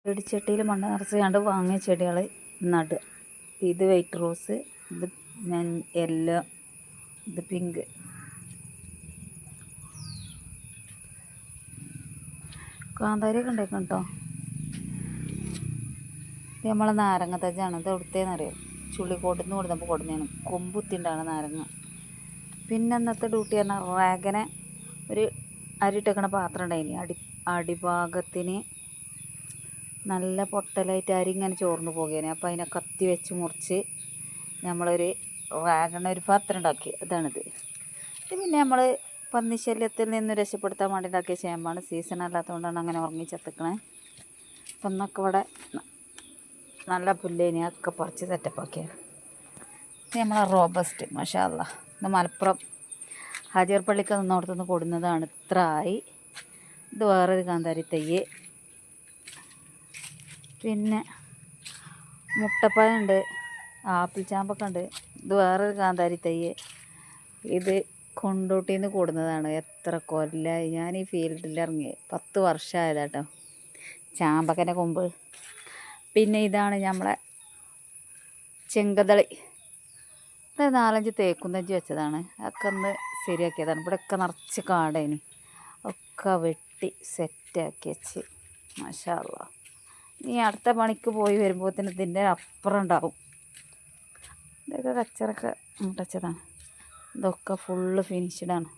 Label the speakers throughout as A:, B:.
A: ചെടിച്ചട്ടിയിൽ മണ്ണ് നിറച്ചുകൊണ്ട് വാങ്ങിയ ചെടികൾ നടുക. ഇത് വൈറ്റ് റോസ്, ഇത് യെല്ലോ, ഇത് പിങ്ക്. കാന്താരിയൊക്കെ ഉണ്ടാക്കണം കേട്ടോ. ഇത് നമ്മളെ നാരങ്ങ തജ്ജാണ്. ഇത് എവിടുത്തേന്നറിയോ? ചുള്ളിക്കോട്ടിൽ നിന്ന് കൊടുത്തപ്പോൾ കൊടുന്നതാണ്. കൊമ്പുത്തിണ്ടാണ് നാരങ്ങ. പിന്നെ ഇന്നത്തെ ഡ്യൂട്ടി പറഞ്ഞാൽ റാഗനെ ഒരു അരിട്ടേക്കണ പാത്രം ഉണ്ടായിനി. അടിഭാഗത്തിന് നല്ല പൊട്ടലായിട്ട് അരി ഇങ്ങനെ ചോർന്ന് പോകുകയാണ്. അപ്പോൾ അതിനെ കത്തി വെച്ച് മുറിച്ച് നമ്മളൊരു റാഗണ ഒരു പാത്രം ഉണ്ടാക്കി. ഇതാണിത്. ഇത് പിന്നെ നമ്മൾ പന്നിശല്യത്തിൽ നിന്ന് രക്ഷപ്പെടുത്താൻ വേണ്ടി ഉണ്ടാക്കിയ ചേമ്പാണ്. സീസൺ അല്ലാത്തതുകൊണ്ടാണ് അങ്ങനെ ഉറങ്ങി ചത്തിക്കണേ. അപ്പം എന്നൊക്കെ ഇവിടെ നല്ല പുല്ലേനി ഒക്കെ പറിച്ച് സെറ്റപ്പാക്കിയത്. ഇത് നമ്മളെ റോബസ്റ്റ്, മാഷാ അല്ലാഹ്. ഇത് മലപ്പുറം ഹാജിയർ പള്ളിക്ക് നിന്നോടത്തുനിന്ന് കൊടുന്നതാണ്. ഇത്ര ആയി. ഇത് വേറൊരു കാന്താരി തയ്യ്. പിന്നെ മുട്ടപ്പഴം ഉണ്ട്, ആപ്പിൾ ചാമ്പൊക്കെ ഉണ്ട്. ഇത് വേറൊരു കാന്താരി തയ്യ്. ഇത് കൊണ്ടോട്ടിയിൽ നിന്ന് കൊടുന്നതാണ്. എത്ര കൊല്ലമായി ഞാൻ ഈ ഫീൽഡിൽ ഇറങ്ങി. 10 വർഷമായതാട്ടോ ചാമ്പക്കൻ്റെ കൊമ്പ്. പിന്നെ ഇതാണ് നമ്മളെ ചെങ്കതളി. ഇത് 4-5 തേക്കും തഞ്ച് വെച്ചതാണ്. ഒക്കെ ഒന്ന് ശരിയാക്കിയതാണ്. ഇവിടെയൊക്കെ നിറച്ച് കാടേന്. ഒക്കെ വെട്ടി സെറ്റാക്കി വെച്ച്. മാഷാ അല്ലാഹ്. ഇനി അടുത്ത പണിക്ക് പോയി വരുമ്പോഴത്തേന് ഇതിൻ്റെ അപ്പുറം ഉണ്ടാവും. ഇതൊക്കെ കച്ചറൊക്കെ മുട്ടച്ചതാണ്. ഇതൊക്കെ ഫുള്ള് ഫിനിഷ്ഡാണ്.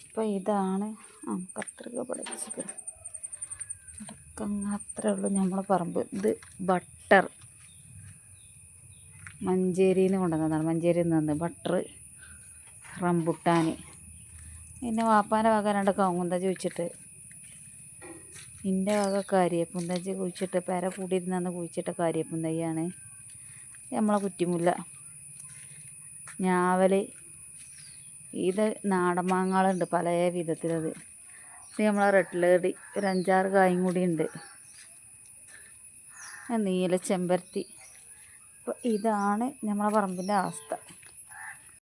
A: അപ്പോൾ ഇതാണ് കത്രിക പഠിച്ചത്. അതൊക്കെ അത്രേ ഉള്ളൂ നമ്മളെ പറമ്പ്. ഇത് ബട്ടർ മഞ്ചേരിയിൽ നിന്ന് കൊണ്ടുവന്നതാണ്. മഞ്ചേരിയിൽ നിന്ന് ബട്ടർ, റംബുട്ടാൻ. പിന്നെ വാപ്പാൻ്റെ വക 2 കവുങ്ങുന്തജ്ജ് കുഴിച്ചിട്ട്, എൻ്റെ വക കരിയേപ്പുന്തജ്ജ് കുഴിച്ചിട്ട്, പെര കൂടിയിരുന്ന് കുഴിച്ചിട്ട കരിയേപ്പുന്തയ്യാണ്. നമ്മളെ കുറ്റിമുല്ല, ഞാവൽ. ഇത് നാടൻ മാങ്ങകളുണ്ട് പല വിധത്തിലത്. ഇത് നമ്മളെ റെഡ് ലേഡി, ഒരു 5-6 കായും കൂടി ഉണ്ട്. നീല ചെമ്പരത്തി. അപ്പോൾ ഇതാണ് നമ്മളെ പറമ്പിൻ്റെ അവസ്ഥ.